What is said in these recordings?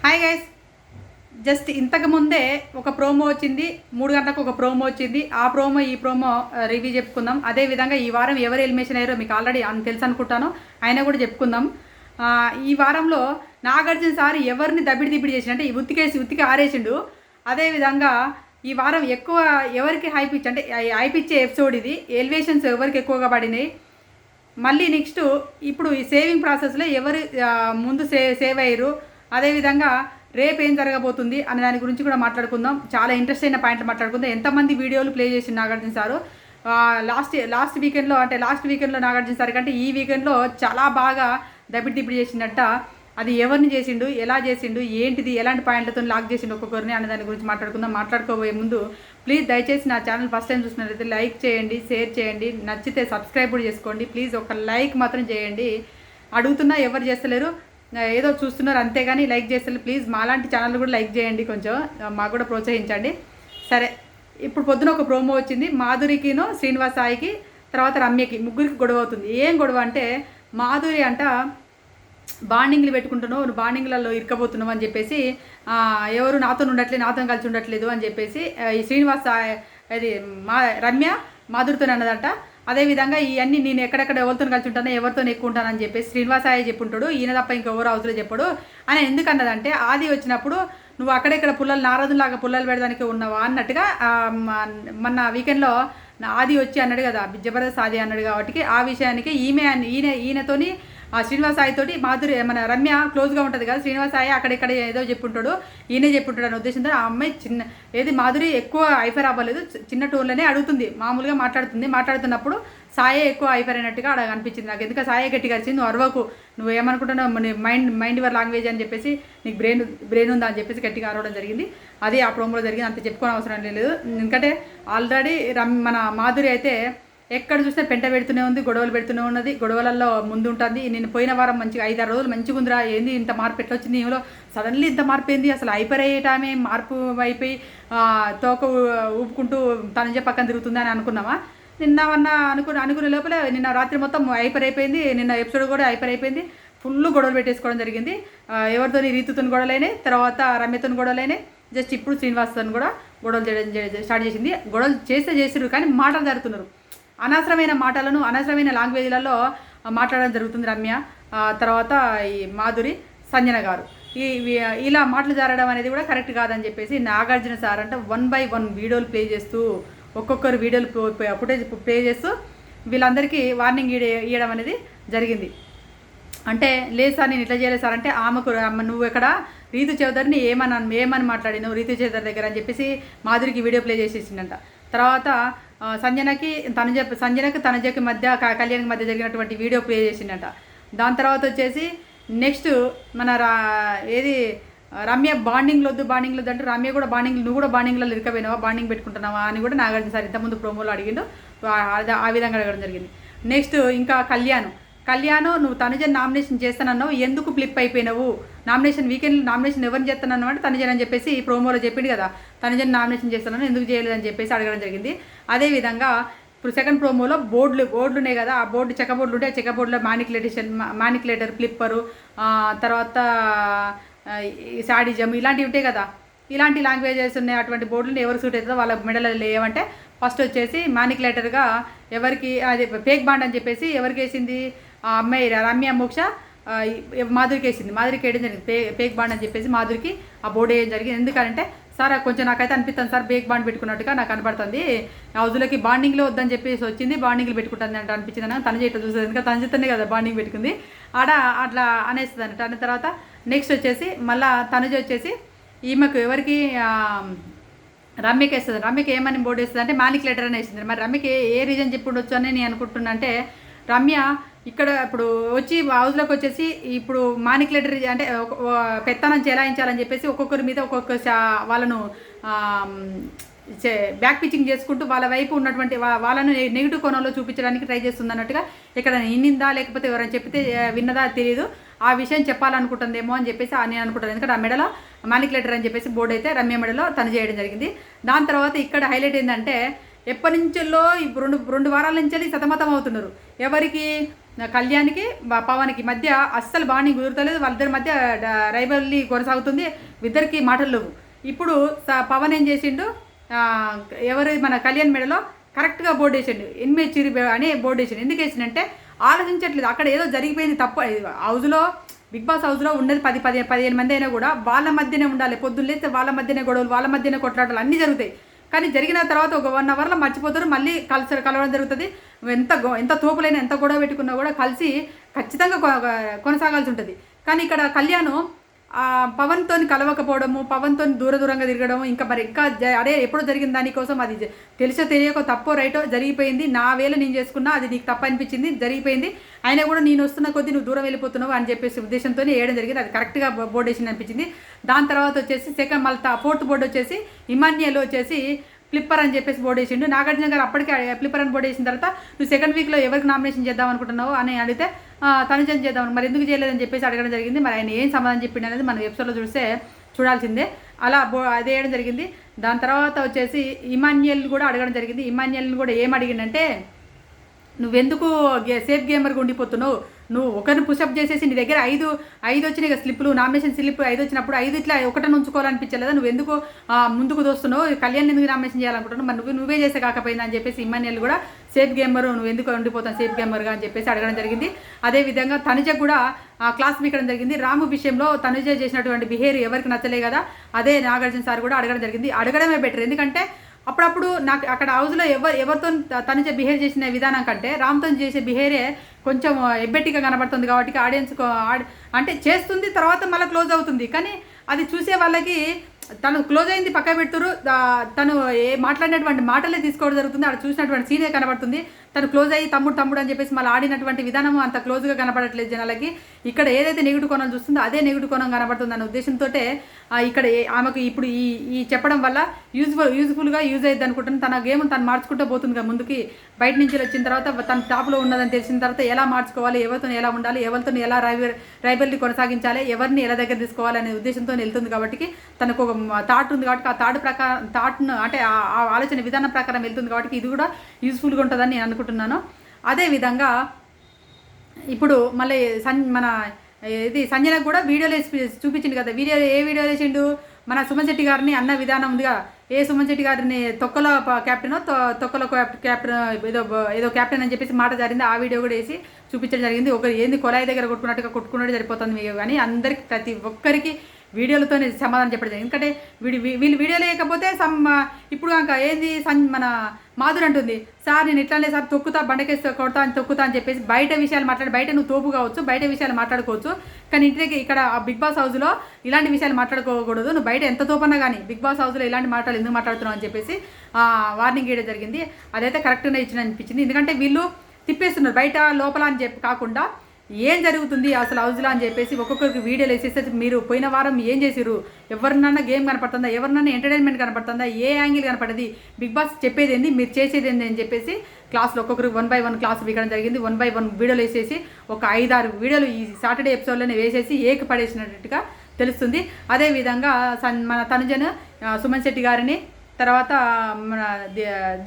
Hi guys, just ఇంతకు ముందే ఒక ప్రోమో వచ్చింది. 3 గంటలకు ఒక ప్రోమో వచ్చింది. ఆ ప్రోమో ఈ ప్రోమో రివ్యూ చెప్పుకుందాం. అదేవిధంగా ఈ వారం ఎవరు ఎలిమినేషన్ అయ్యారో మీకు ఆల్రెడీ తెలుసు అనుకుంటాను, అయినా కూడా చెప్పుకుందాం. ఈ వారంలో నాగార్జున సార్ ఎవరిని దిబ్బిడి చేసిన అంటే ఉత్తికి ఆరేసిండు. అదేవిధంగా ఈ వారం ఎక్కువ ఎవరికి హైప్ ఇచ్చి అంటే హైప్ ఇచ్చే ఎపిసోడ్ ఇది. ఎలివేషన్స్ ఎవరికి ఎక్కువగా పడినాయి. మళ్ళీ నెక్స్ట్ ఇప్పుడు ఈ సేవింగ్ ప్రాసెస్లో ఎవరు ముందు సేవ్ అయ్యారు, అదేవిధంగా రేపు ఏం జరగబోతుంది అనే దాని గురించి కూడా మాట్లాడుకుందాం. చాలా ఇంట్రెస్ట్ అయిన పాయింట్లు మాట్లాడుకుందాం. ఎంతమంది వీడియోలు ప్లే చేసిన నాగార్జున సారు లాస్ట్ వీకెండ్లో నాగార్జున సార్ కంటే ఈ వీకెండ్లో చాలా బాగా దబ్బిడి చేసిండట. అది ఎవరిని చేసిండు, ఎలా చేసిండు, ఏంటిది, ఎలాంటి పాయింట్లతో లాక్ చేసిండు ఒక్కొక్కరిని అనే దాని గురించి మాట్లాడుకుందాం. మాట్లాడుకోబోయే ముందు ప్లీజ్ దయచేసి నా ఛానల్ ఫస్ట్ టైం చూసినట్లయితే లైక్ చేయండి, షేర్ చేయండి, నచ్చితే సబ్స్క్రైబ్ కూడా చేసుకోండి. ప్లీజ్ ఒక లైక్ మాత్రం చేయండి. అడుగుతున్నా ఎవరు చేస్తలేరు, ఏదో చూస్తున్నారు అంతేగాని లైక్ చేస్తారు. ప్లీజ్ మాలాంటి ఛానల్ కూడా లైక్ చేయండి, కొంచెం మాకు కూడా ప్రోత్సహించండి. సరే, ఇప్పుడు పొద్దున ఒక ప్రోమో వచ్చింది. మాధురికిను శ్రీనివాస్ సాయికి తర్వాత రమ్యకి ముగ్గురికి గొడవ అవుతుంది. ఏం గొడవ అంటే మాధురి అంట బాండింగ్లు పెట్టుకుంటున్నావు, నువ్వు బాండింగ్లలో ఇరకబోతున్నావు అని చెప్పేసి, ఎవరు నాతో కలిసి ఉండట్లేదు అని చెప్పేసి ఈ శ్రీనివాస్ అది రమ్య మాధురితో అన్నదంట. అదేవిధంగా ఇవన్నీ నేను ఎక్కడెక్కడ ఎవరితో కలిసి ఉంటానో ఎవరితో ఎక్కువ ఉంటానని చెప్పేసి శ్రీనివాసాయ చెప్పుంటాడు. ఈయన తప్ప ఇంకెవరు అవసరం చెప్పాడు అని ఎందుకు అన్నదంటే, ఆది వచ్చినప్పుడు నువ్వు అక్కడెక్కడ నారదులాగా పుల్లలు పెడదానికి ఉన్నావా అన్నట్టుగా మొన్న వీకెండ్లో ఆది వచ్చి అన్నాడు కదా, జబర్దస్త్ ఆది అన్నాడు. కాబట్టి ఆ విషయానికి ఈయనతోని శ్రీనివాస్ సాయి తోటి మాధురి మన రమ్య క్లోజ్గా ఉంటుంది కదా. శ్రీనివాస్ సాయి అక్కడెక్కడ ఏదో చెప్పుంటాడు, ఈయనే చెప్పుంటాడు అనే ఉద్దేశంతో ఆ అమ్మాయి మాధురి ఎక్కువ ఐఫర్ అవ్వలేదు, చిన్న టోన్లోనే అడుగుతుంది, మామూలుగా మాట్లాడుతున్నప్పుడు సాయే ఎక్కువ ఐఫర్ అయినట్టుగా అక్కడ అనిపించింది నాకు. ఎందుకంటే సాయే గట్టిగా వచ్చింది, నువ్వు అరవకు, నువ్వు ఏమనుకుంటున్నావు, మైండ్ యువర్ లాంగ్వేజ్ అని చెప్పేసి, నీకు బ్రెయిన్ ఉందా అని చెప్పేసి గట్టిగా అరవడం జరిగింది. అది ఆ ప్రోమోలో జరిగింది. అంత చెప్పుకోని అవసరం లేదు. ఎందుకంటే ఆల్రెడీ మన మాధురి అయితే ఎక్కడ చూసినా పెంట పెడుతూనే ఉంది, గొడవలు పెడుతూనే ఉన్నది, గొడవలలో ముందు ఉంటుంది. నేను పోయిన వారం మంచిగా 5-6 రోజులు మంచిగా ఉందిరా, ఏంది ఇంత మార్పు ఎట్లా వచ్చింది, ఏమో సడన్లీ ఇంత మార్పు ఏంది, అసలు అయిపోయేటామే మార్పు అయిపోయి తోక ఊపుకుంటూ తనజే పక్కన తిరుగుతుంది అని అనుకున్నామా. అనుకునే లోపల నిన్న రాత్రి మొత్తం అయిపోయింది. నిన్న ఎపిసోడ్ కూడా అయిపోయింది. ఫుల్ గొడవలు పెట్టేసుకోవడం జరిగింది. ఎవరితో రీతుతో గొడవలైనాయి, తర్వాత రమ్యతో గొడవలైనాయి. జస్ట్ ఇప్పుడు శ్రీనివాస్తో కూడా గొడవలు చేయడం స్టార్ట్ చేసింది. గొడవలు చేసిరు కానీ మాటలు జరుగుతున్నారు. అనవసరమైన మాటలను అనవసరమైన లాంగ్వేజ్లలో మాట్లాడడం జరుగుతుంది రమ్య, తర్వాత ఈ మాధురి, సంజన గారు. ఇలా మాటలు జరగడం అనేది కూడా కరెక్ట్ కాదని చెప్పేసి నాగార్జున సార్ అంటే 1 by 1 వీడియోలు ప్లే చేస్తూ, ఒక్కొక్కరు వీడియోలు ఫుటేజ్ ప్లే చేస్తూ వీళ్ళందరికీ వార్నింగ్ ఇవ్వడం అనేది జరిగింది. అంటే లేదు సార్, నేను ఇట్లా చేయలేదు సార్ అంటే, నువ్వు ఇక్కడ రీతు చౌదరిని ఏమని మాట్లాడినావు రీతు చౌదరి దగ్గర అని చెప్పేసి మాధురికి వీడియో ప్లే చేసేసిందంట. తర్వాత సంజనకి తనజకి మధ్య కళ్యాణ్కి మధ్య జరిగినటువంటి వీడియో ప్లే చేసిండట. దాని తర్వాత వచ్చేసి నెక్స్ట్ మన రమ్య బాండింగ్లు వద్దు అంటే రమ్య కూడా నువ్వు కూడా బాండింగ్లలో ఇరకపోయినావా, బాండింగ్ పెట్టుకుంటున్నావా అని కూడా నాగార్జున సార్ ఇంతకుముందు ప్రోమోలో అడిగిండు. ఆ విధంగా అడగడం జరిగింది. నెక్స్ట్ ఇంకా కళ్యాణ్ నువ్వు తనుజన్ నామినేషన్ చేస్తానన్నావు, ఎందుకు ఫ్లిప్ అయిపోయినావు, వీకెండ్లో నామినేషన్ ఎవరిని చేస్తానన్నావు అంటే తనుజన్ అని చెప్పేసి ఈ ప్రోమోలో చెప్పింది కదా, తనుజన్ నామినేషన్ చేస్తానని ఎందుకు చేయలేదని చెప్పేసి అడగడం జరిగింది. అదేవిధంగా ఇప్పుడు సెకండ్ ప్రోమోలో బోర్డులు ఉన్నాయి కదా, ఆ చెక్క బోర్డులు ఉంటే చెక్క బోర్డులో మానిక్యులేటర్, ఫ్లిప్పరు, తర్వాత సాడిజం ఇలాంటివి ఉంటాయి కదా. ఇలాంటి లాంగ్వేజెస్ ఉన్నాయి. అటువంటి బోర్డులను ఎవరు సూట్ అవుతుందో వాళ్ళ మెడలలో ఏమంటే ఫస్ట్ వచ్చేసి మానిక్యులేటర్గా ఎవరికి అది ఫేక్ బాండ్ అని చెప్పేసి ఎవరికి వేసింది, ఆ అమ్మాయి రమ్య మోక్ష మాధురికి వేసింది. మాధురికి వేయడం జరిగింది ఫేక్ బాండ్ అని చెప్పేసి మాధురికి ఆ బోర్డు వేయడం జరిగింది. ఎందుకంటే సార్ కొంచెం నాకైతే అనిపిస్తుంది సార్ ఫేక్ బాండ్ పెట్టుకున్నట్టుగా నాకు కనబడుతుంది, హౌజులకి బాండింగ్లో వద్దని చెప్పేసి వచ్చింది, బాండింగ్లు పెట్టుకుంటుంది అంటే అనిపించింది అని తను చేయటం చూస్తుంది. ఎందుకంటే తను చేస్తేనే కదా బాండింగ్ పెట్టుకుంది, అట్లా అనేస్తుంది అంట. అన్న తర్వాత నెక్స్ట్ వచ్చేసి మళ్ళీ తనుజ వచ్చేసి ఈమెకు ఎవరికి రమ్యకి వేస్తుంది. రమ్యకి ఏమని బోర్డు వేస్తుంది అంటే మానిక్యులేటర్ అని వేసింది. మరి రమ్యకి ఏ రీజన్ చెప్పి ఉండొచ్చు అని నేను అనుకుంటున్నా అంటే, రమ్య ఇక్కడ ఇప్పుడు వచ్చి హౌస్లోకి వచ్చేసి ఇప్పుడు మానిక్యులేటర్ అంటే పెత్తనం చెలాయించాలని చెప్పేసి ఒక్కొక్కరి మీద వాళ్ళను బ్యాక్ పిచ్చింగ్ చేసుకుంటూ వాళ్ళ వైపు ఉన్నటువంటి వాళ్ళను నెగిటివ్ కోణంలో చూపించడానికి ట్రై చేస్తుంది అన్నట్టుగా ఇక్కడ ఇన్నిందా లేకపోతే ఎవరైనా చెప్తే విన్నదా తెలియదు, ఆ విషయం చెప్పాలనుకుంటుందేమో అని చెప్పేసి నేను అనుకుంటాను. ఎందుకంటే ఆ మెడలో మానిక్యులేటర్ అని చెప్పేసి బోర్డు అయితే రమ్య మెడలో తను చేయడం జరిగింది. దాని తర్వాత ఇక్కడ హైలైట్ ఏంటంటే ఎప్పటి నుంచో రెండు వారాల నుంచి సతమతం అవుతున్నారు. ఎవరికి కళ్యాణ్కి పవన్కి మధ్య అస్సలు బాండింగ్ కుదురుతలేదు. వాళ్ళిద్దరి మధ్య రైవల్లీ కొనసాగుతుంది. ఇద్దరికి మాటలు లేవు. ఇప్పుడు పవన్ ఏం చేసిండు, ఎవరు మన కళ్యాణ్ మెడలో కరెక్ట్గా బోర్డు వేసిండు, ఎనిమిది చిరి అని బోర్డు వేసిండు. ఎందుకు వేసిండంటే ఆలోచించట్లేదు. అక్కడ ఏదో జరిగిపోయింది తప్పు. హౌస్లో బిగ్ బాస్ హౌస్లో ఉన్నది 15 మంది అయినా కూడా వాళ్ళ మధ్యనే ఉండాలి. పొద్దున్న లేస్తే వాళ్ళ మధ్యనే గొడవలు, వాళ్ళ మధ్యనే కొట్లాటలు అన్నీ జరుగుతాయి. కానీ జరిగిన తర్వాత ఒక 1 అవర్లో మర్చిపోతారు, మళ్ళీ కలవడం జరుగుతుంది. ఎంత తోపులైనా ఎంత గొడవ పెట్టుకున్నా కూడా కలిసి ఖచ్చితంగా కొనసాగాల్సి ఉంటుంది. కానీ ఇక్కడ కళ్యాణ్ పవన్తో కలవకపోవడము, పవన్తో దూరంగా తిరగడము, ఇంకా మరి ఇంకా అదే ఎప్పుడో జరిగిన దానికోసం అది తెలిసో తెలియకో తప్పో రైటో జరిగిపోయింది. నా వేళ నేను చేసుకున్నా, అది నీకు తప్పు అనిపించింది, జరిగిపోయింది. అయినా కూడా నేను వస్తున్న కొద్దీ నువ్వు దూరం వెళ్ళిపోతున్నావు అని చెప్పేసి ఉద్దేశంతో వేయడం జరిగింది. అది కరెక్ట్గా బోర్డు వేసింది అనిపించింది. దాని తర్వాత వచ్చేసి సెకండ్ మళ్ళీ 4th బోర్డు వచ్చేసి ఇమాన్యుయల్ వచ్చేసి ఫ్లిప్పర్ అని చెప్పేసి బోర్డు వేసిండు. నాగార్జున గారు అప్పటికే ఫ్లిప్పర్ అని బోర్డు వేసిన తర్వాత నువ్వు సెకండ్ వీక్లో ఎవరికి నామినేషన్ చేద్దాం అనుకుంటున్నావు అని అడిగితే తనుజని చేద్దాం, మరి ఎందుకు చేయలేదని చెప్పేసి అడగడం జరిగింది. మరి ఆయన ఏం సమాధానం చెప్పిండు అనేది మనం ఎపిసోడ్లో చూడాల్సిందే. అలా అది వేయడం జరిగింది. దాని తర్వాత వచ్చేసి ఇమాన్యుయల్ కూడా అడగడం జరిగింది. ఇమాన్యుయల్ని కూడా ఏం అడిగిందంటే, నువ్వెందుకు సేఫ్ గేమర్గా ఉండిపోతున్నావు, నువ్వు ఒకరిని పుషప్ చేసేసి నీ దగ్గర 5 వచ్చినాయి స్లిప్లు, నామినేషన్ స్లిప్ 5 వచ్చినప్పుడు 5 ఇట్లా ఒకటని ఉంచుకోవాలనిపించలేదా, నువ్వు ఎందుకు ముందుకు దోస్తున్నావు, కళ్యాణ్ ఎందుకు నామినేషన్ చేయాలనుకుంటున్నావు, మరి నువ్వే చేసే కాకపోయిందా అని చెప్పేసి ఇమాన్యుయల్ కూడా సేఫ్ గేమర్ నువ్వు ఎందుకు ఉండిపోతావు సేఫ్ గేమర్గా అని చెప్పేసి అడగడం జరిగింది. అదేవిధంగా తనుజ కూడా క్లాస్ పీకడం జరిగింది. రాము విషయంలో తనుజ చేసినటువంటి బిహేవియర్ ఎవరికి నచ్చలే కదా, అదే నాగార్జున సార్ కూడా అడగడం జరిగింది. అడగడమే బెటర్, ఎందుకంటే అప్పుడప్పుడు నాకు అక్కడ హౌస్లో ఎవరితో తనుజ బిహేవ్ చేసిన విధానం కంటే రామ్తో చేసే బిహేవియర్ కొంచెం ఎబ్బెట్టిగా కనబడుతుంది. కాబట్టి ఆడియన్స్ అంటే చేస్తుంది, తర్వాత మళ్ళీ క్లోజ్ అవుతుంది. కానీ అది చూసే వాళ్ళకి తను క్లోజ్ అయింది పక్క పెడుతురు, తను మాట్లాడినటువంటి మాటలే తీసుకోవడం జరుగుతుంది. అక్కడ చూసినటువంటి సీనే కనబడుతుంది. తను క్లోజ్ అయ్యి తమ్ముడు అని చెప్పేసి మళ్ళీ ఆడినటువంటి విధానం అంత క్లోజ్గా కనబడట్లేదు జనాలకి. ఇక్కడ ఏదైతే నెగిటివ్ కోణం చూస్తుందో అదే నెగిటివ్ కోణం కనబడుతుంది అనే ఉద్దేశంతో ఇక్కడ ఆమెకు ఇప్పుడు ఈ చెప్పడం వల్ల యూజ్ఫుల్గా యూజ్ అయ్యింది అనుకుంటాను. తన గేమ్ తను మార్చుకుంటూ పోతుంది ముందుకి. బయట నుంచి వచ్చిన తర్వాత తన టాప్లో ఉన్నదని తెలిసిన తర్వాత ఎలా మార్చుకోవాలి, ఎవరితో ఎలా ఉండాలి, ఎవరితో ఎలా రైవల్ని కొనసాగించాలి, ఎవరిని ఎలా దగ్గర తీసుకోవాలి అనే ఉద్దేశంతో వెళ్తుంది. కాబట్టి తనకు ఒక థాట్ ఉంది కాబట్టి ఆ థాట్ను అంటే ఆ ఆలోచన విధానం ప్రకారం వెళ్తుంది. కాబట్టి ఇది కూడా యూజ్ఫుల్గా ఉంటుందని నేను అనుకుంటున్నాను. అదేవిధంగా ఇప్పుడు మళ్ళీ మన ఇది సంజనకు కూడా వీడియోలు చూపించింది కదా. ఏ వీడియోలు వేసిండు, మన సుమన్ శెట్టి గారిని అన్న విధానం ఉందిగా, సుమన్ శెట్టి గారిని తొక్కల క్యాప్టెన్ ఏదో క్యాప్టెన్ అని చెప్పేసి మాట జరిగింది. ఆ వీడియో కూడా వేసి చూపించడం జరిగింది. ఏంది కొలాయి దగ్గర కొట్టుకున్నట్టు సరిపోతుంది కానీ అందరికి ప్రతి ఒక్కరికి వీడియోలతోనే సమాధానం చెప్పడం జరిగింది. ఎందుకంటే వీళ్ళు వీడియోలు లేకపోతే ఇప్పుడు ఇంకా ఏంది మన మాధురి అంటుంది, సార్ నేను ఇట్లానే సార్ తొక్కుతా బండకేసి తొక్కుతా అని చెప్పేసి బయట విషయాలు బయట నువ్వు తోపు కావచ్చు, బయట విషయాలు మాట్లాడుకోవచ్చు, కానీ ఇంటికి ఇక్కడ బిగ్ బాస్ హౌస్లో ఇలాంటి విషయాలు మాట్లాడుకోకూడదు, నువ్వు బయట ఎంత తోపన్నా కానీ బిగ్ బాస్ హౌస్లో ఇలాంటి మాటలు ఎందుకు మాట్లాడుతున్నావు అని చెప్పేసి వార్నింగ్ ఇవ్వడం జరిగింది. అదైతే కరెక్ట్గా ఇచ్చిన అనిపించింది. ఎందుకంటే వీళ్ళు తిప్పేస్తున్నారు బయట లోపల అని చెప్పి కాకుండా ఏం జరుగుతుంది అసలు హౌస్లో అని చెప్పేసి ఒక్కొక్కరికి వీడియోలు వేసేస్తే మీరు పోయిన వారం ఏం చేసిరు, ఎవరినన్నా గేమ్ కనపడుతుందా, ఎవరినన్నా ఎంటర్టైన్మెంట్ కనపడుతుందా, ఏ యాంగిల్ కనపడది, బిగ్ బాస్ చెప్పేది ఏంది, మీరు చేసేది ఏంది అని చెప్పేసి క్లాస్లో ఒక్కొక్కరికి 1 by 1 క్లాస్ ఇవ్వడం జరిగింది. 1 by 1 వీడియోలు వేసేసి ఒక 5-6 వీడియోలు ఈ సాటర్డే ఎపిసోడ్లోనే వేసేసి పడేసినట్టుగా తెలుస్తుంది. అదేవిధంగా మన తనుజను సుమన్ శెట్టి గారిని తర్వాత మన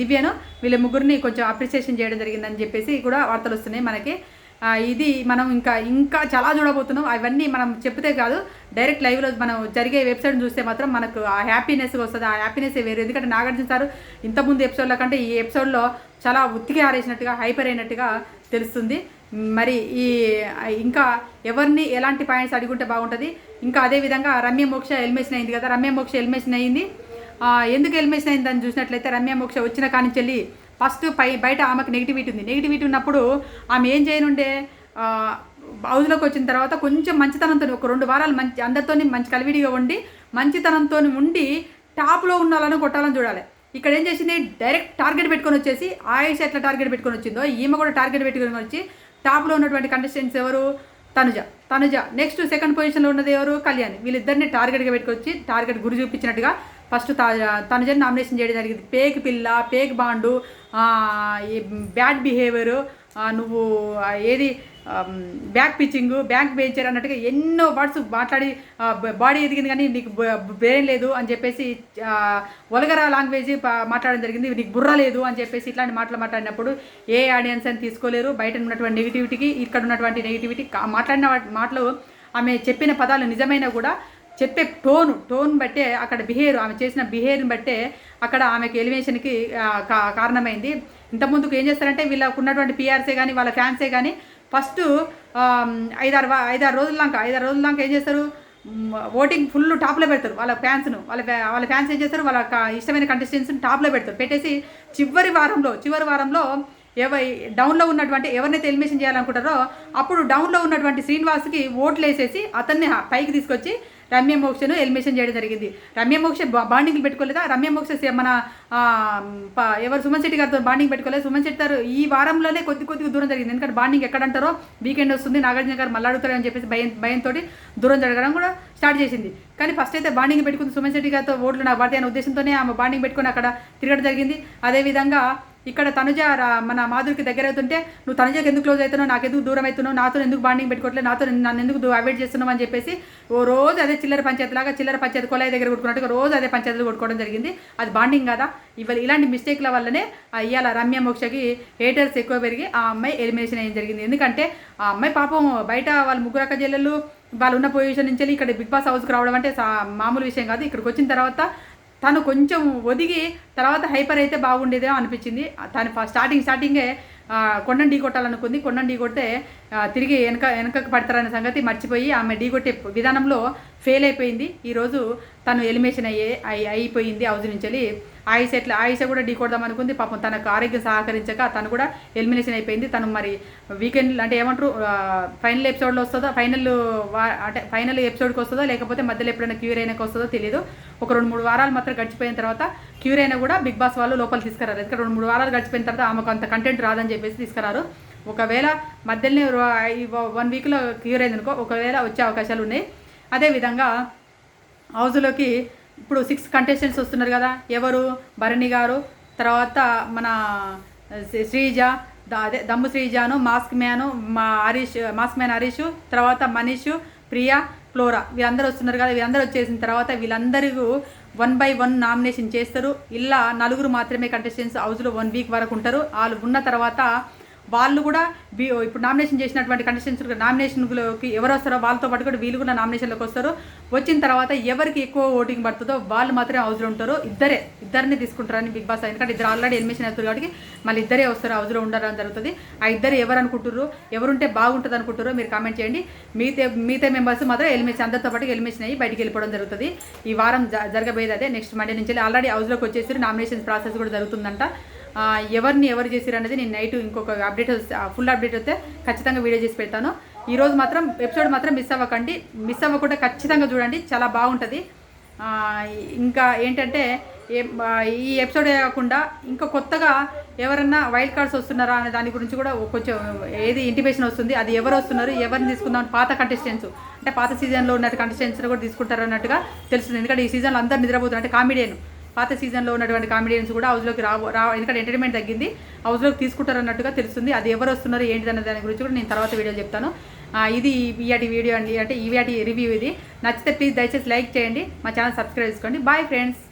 దివ్యను వీళ్ళ ముగ్గురిని కొంచెం అప్రిసియేషన్ చేయడం జరిగిందని చెప్పేసి కూడా వార్తలు వస్తున్నాయి మనకి. ఇది మనం ఇంకా చాలా చూడబోతున్నాం. అవన్నీ మనం చెప్తే కాదు, డైరెక్ట్ లైవ్లో మనం జరిగే వెబ్సైట్ చూస్తే మాత్రం మనకు ఆ హ్యాపీనెస్ వస్తుంది. ఆ హ్యాపీనెస్ వేరు. ఎందుకంటే నాగార్జున సార్ ఇంతకుముందు ఎపిసోడ్ల కంటే ఈ ఎపిసోడ్లో చాలా ఉత్తిగా ఆరేసినట్టుగా హైపర్ అయినట్టుగా తెలుస్తుంది. మరి ఇంకా ఎవరిని ఎలాంటి పాయింట్స్ అడుగుంటే బాగుంటుంది. ఇంకా అదేవిధంగా రమ్య మోక్ష ఎలిమినేషన్ అయింది కదా. రమ్య మోక్ష ఎలిమినేషన్ అయింది. ఎందుకు ఎలిమినేషన్ అయిందని చూసినట్లయితే రమ్య మోక్ష వచ్చిన కానించెల్లి ఫస్ట్ బయట ఆమెకు నెగిటివిటీ ఉన్నప్పుడు ఆమె ఏం చేయనుండే, హౌస్లోకి వచ్చిన తర్వాత కొంచెం మంచితనంతో ఒక 2 వారాలు అందరితో మంచి కలివిడిగా ఉండి మంచితనంతో ఉండి టాప్లో ఉన్న వాళ్ళని కొట్టాలని చూడాలి. ఇక్కడ ఏం చేసింది, డైరెక్ట్ టార్గెట్ పెట్టుకొని వచ్చేసి ఆయుష్ ఎట్లా టార్గెట్ పెట్టుకొని వచ్చిందో ఈమె కూడా టార్గెట్ పెట్టుకొని వచ్చి టాప్లో ఉన్నటువంటి కంటెస్టెంట్స్ ఎవరు, తనుజ నెక్స్ట్ సెకండ్ పొజిషన్లో ఉన్నది ఎవరు, కళ్యాణ్. వీళ్ళిద్దరిని టార్గెట్గా పెట్టుకొచ్చి టార్గెట్ గురి చూపించినట్టుగా ఫస్ట్ తనుజని నామినేషన్ చేయడం జరిగింది. పేక్ పిల్ల, పేక్ బాండు, బ్యాడ్ బిహేవియరు, నువ్వు ఏది బ్యాక్ పిచ్చింగ్, బ్యాక్ బెంచర్ అన్నట్టుగా ఎన్నో వర్డ్స్ మాట్లాడి బాడీ ఎదిగింది కానీ నీకు బ్రెయిన్ లేదు అని చెప్పేసి వల్గర్ లాంగ్వేజ్ మాట్లాడడం జరిగింది. నీకు బుర్ర లేదు అని చెప్పేసి ఇట్లాంటి మాటలు మాట్లాడినప్పుడు ఏ ఆడియన్స్ అని తీసుకోలేరు. బయట ఉన్నటువంటి నెగిటివిటీకి ఇక్కడ ఉన్నటువంటి నెగిటివిటీ మాట్లాడిన మాటలు ఆమె చెప్పిన పదాలు నిజమైనా కూడా చెప్పే టోన్ బట్టే అక్కడ ఆమె చేసిన బిహేవియర్ని బట్టే అక్కడ ఆమెకు ఎలిమినేషన్కి కారణమైంది. ఇంతకుముందుకు ఏం చేస్తారంటే వీళ్ళకు ఉన్నటువంటి పిఆర్సే కానీ వాళ్ళ ఫ్యాన్సే కానీ ఫస్ట్ 5-6 రోజుల దాకా ఏం చేస్తారు, ఓటింగ్ ఫుల్ టాప్లో పెడతారు వాళ్ళ ఫ్యాన్స్ను. వాళ్ళ ఫ్యాన్స్ ఏం చేస్తారు, వాళ్ళ ఇష్టమైన కంటెస్టెంట్స్ని టాప్లో పెడతారు. పెట్టేసి చివరి వారంలో డౌన్లో ఉన్నటువంటి ఎవరినైతే ఎలిమినేషన్ చేయాలనుకుంటారో అప్పుడు డౌన్లో ఉన్నటువంటి శ్రీనివాస్కి ఓట్లు వేసేసి అతన్ని పైకి తీసుకొచ్చి రమ్య మోక్షను ఎలిమినేషన్ చేయడం జరిగింది. రమ్య మోక్ష బాండింగ్లు పెట్టుకోలేదా? రమ్య మోక్ష మన ఎవరు సుమన్ శెట్టి గారితో బాండింగ్ పెట్టుకోలేదు. సుమన్ శెట్టి గారు ఈ వారంలోనే కొద్దిగా దూరం జరిగింది. ఎందుకంటే బాండింగ్ ఎక్కడంటారో వీకెండ్ వస్తుంది, నాగార్జున గారు మళ్ళీ అడుగుతారని చెప్పేసి భయంతో దూరం జరగడం కూడా స్టార్ట్ చేసింది. కానీ ఫస్ట్ అయితే బాండింగ్ పెట్టుకుంది సుమన్ శెట్టి గారితో ఓట్లు నాకు పడతాయి అనే ఉద్దేశంతోనే ఆమె బాండింగ్ పెట్టుకొని అక్కడ తిరగడం జరిగింది. అదేవిధంగా ఇక్కడ తనుజ మన మాధురికి దగ్గర అవుతుంటే నువ్వు తనుజకి ఎందుకు క్లోజ్ అవుతున్నావు, నాకు ఎందుకు దూరం అవుతున్నావు, నాతో ఎందుకు బాండింగ్ పెట్టుకోవట్లేదు, నాతో నన్ను ఎందుకు అవాయిడ్ చేస్తున్నావు అని చెప్పేసి ఓ రోజు అదే చిల్లర పంచాయతీ కొలాయి దగ్గర కొట్టుకున్నట్టుగా రోజు అదే పంచాయతీలు కొట్టుకోవడం జరిగింది. అది బాండింగ్ కదా. ఇలాంటి మిస్టేక్ల వల్లనే ఇవాళ రమ్య మోక్షకి హేటర్స్ ఎక్కువ పెరిగి ఆ అమ్మాయి ఎలిమినేషన్ అయ్యడం జరిగింది. ఎందుకంటే ఆ అమ్మాయి పాపం బయట వాళ్ళ ముగ్గురు అక్క చెల్లెళ్ళు వాళ్ళు ఉన్న పొజిషన్ నుంచి ఇక్కడ బిగ్ బాస్ హౌస్కి రావడం అంటే మామూలు విషయం కాదు. ఇక్కడికి వచ్చిన తర్వాత తను కొంచెం ఒదిగి తర్వాత హైపర్ అయితే బాగుండేదేమో అనిపించింది. తను స్టార్టింగే కొండను ఢీ కొట్టాలనుకుంది. కొండను ఢీ కొడితే తిరిగి వెనకకు పడతారనే సంగతి మర్చిపోయి ఆమె ఢీ కొట్టే విధానంలో ఫెయిల్ అయిపోయింది. ఈరోజు తను ఎలిమినేషన్ అయిపోయింది హౌస్ నుంచి. ఆయిష కూడా ఢీ కొడదాం అనుకుంది. పాపం తనకు ఆరోగ్యం సహకరించక తను కూడా ఎలిమినేషన్ అయిపోయింది. తను మరి వీకెండ్ అంటే ఏమంటారు ఫైనల్ ఎపిసోడ్లో వస్తుందో ఫైనల్ ఎపిసోడ్కి వస్తుందో లేకపోతే మధ్యలో ఎప్పుడైనా క్యూర్ అయినాక వస్తుందో తెలియదు. ఒక 2-3 వారాలు మాత్రం గడిచిపోయిన తర్వాత క్యూర్ అయినా కూడా బిగ్ బాస్ వాళ్ళు లోపలికి తీసుకురారు. ఎందుకంటే 2-3 వారాలు గడిచిపోయిన తర్వాత ఆమెకు అంత కంటెంట్ రాదని చెప్పేసి తీసుకురారు. ఒకవేళ మధ్యలోనే 1 వీక్లో క్యూర్ అయింది అనుకో, ఒకవేళ వచ్చే అవకాశాలు ఉన్నాయి. అదేవిధంగా హౌస్లోకి ఇప్పుడు 6 కంటెస్టెంట్స్ వస్తున్నారు కదా. ఎవరు? భరణి గారు, తర్వాత మన శ్రీజ, అదే దమ్ము శ్రీజాను, మాస్క్ మ్యాన్ హరీష్, తర్వాత మనీష్, ప్రియా, ఫ్లోరా వీళ్ళందరూ వస్తున్నారు కదా. వీళ్ళందరూ వచ్చేసిన తర్వాత వీళ్ళందరికీ 1 by 1 నామినేషన్ చేస్తారు. ఇలా 4 మాత్రమే కంటెస్టెంట్స్ హౌస్లో 1 వీక్ వరకు ఉంటారు. వాళ్ళు ఉన్న తర్వాత వాళ్ళు కూడా ఇప్పుడు నామినేషన్ చేసినటువంటి కంటెస్టెంట్స్ నామినేషన్లోకి ఎవరు వస్తారో వాళ్ళతో పాటు కూడా వీళ్ళు కూడా నామినేషన్లోకి వస్తారు. వచ్చిన తర్వాత ఎవరికి ఎక్కువ ఓటింగ్ పడుతుందో వాళ్ళు మాత్రమే హౌస్లో ఉంటారు. ఇద్దరిని తీసుకుంటారని బిగ్ బాస్. ఎందుకంటే ఇద్దరు ఆల్రెడీ ఎలిమినేషన్ అవుతారు కాబట్టి మళ్ళీ ఇద్దరే వస్తారు, హౌస్లో ఉండడం జరుగుతుంది. ఆ ఇద్దరు ఎవరు అనుకుంటారు, ఎవరుంటే బాగుంటుంది అనుకుంటారో మీరు కామెంట్ చేయండి. మిగతా మెంబర్స్ మాత్రం ఎలిమినేషన్ అందరితో పాటు ఎలిమినేషన్ అయ్యి బయటికి వెళ్ళిపోవడం జరుగుతుంది. ఈ వారం జరగబోయేది అదే. నెక్స్ట్ మండే నుంచి ఆల్రెడీ హౌస్లోకి వచ్చేసి నామినేషన్ ప్రాసెస్ కూడా జరుగుతుందంట. ఎవరు చేసిరు అనేది నేను నైట్ ఇంకొక ఫుల్ అప్డేట్ అయితే ఖచ్చితంగా వీడియో చేసి పెడతాను. ఈరోజు మాత్రం ఎపిసోడ్ మాత్రం మిస్ అవ్వకుండా ఖచ్చితంగా చూడండి, చాలా బాగుంటుంది. ఇంకా ఏంటంటే ఈ ఎపిసోడే కాకుండా ఇంకా కొత్తగా ఎవరన్నా వైల్డ్ కార్డ్స్ వస్తున్నారా అనే దాని గురించి కూడా కొంచెం ఇంటిమేషన్ వస్తుంది. అది ఎవరు వస్తున్నారు, ఎవరిని తీసుకుందాం, పాత కంటెస్టెంట్స్ అంటే పాత సీజన్లో ఉన్న కంటెస్టెంట్స్ కూడా తీసుకుంటారు అన్నట్టుగా తెలుస్తుంది. ఎందుకంటే ఈ సీజన్లో అందరు నిద్రపోతున్నారు. అంటే కామెడియన్ పాత సీజన్లో ఉన్నటువంటి కామెడియన్స్ కూడా హౌస్లోకి ఎందుకంటే ఎంటర్టైన్మెంట్ తగ్గింది, హౌస్లోకి తీసుకుంటారు అన్నట్టుగా తెలుస్తుంది. అది ఎవరు వస్తున్నారు ఏంటిదన్న దాని గురించి కూడా నేను తర్వాత వీడియో చెప్తాను. ఇది ఈయాటి వీడియో అండి, అంటే ఈయాటి రివ్యూ ఇది. నచ్చితే ప్లీజ్ దయచేసి లైక్ చేయండి, మా ఛానల్ సబ్స్క్రైబ్ చేసుకోండి. Bye friends.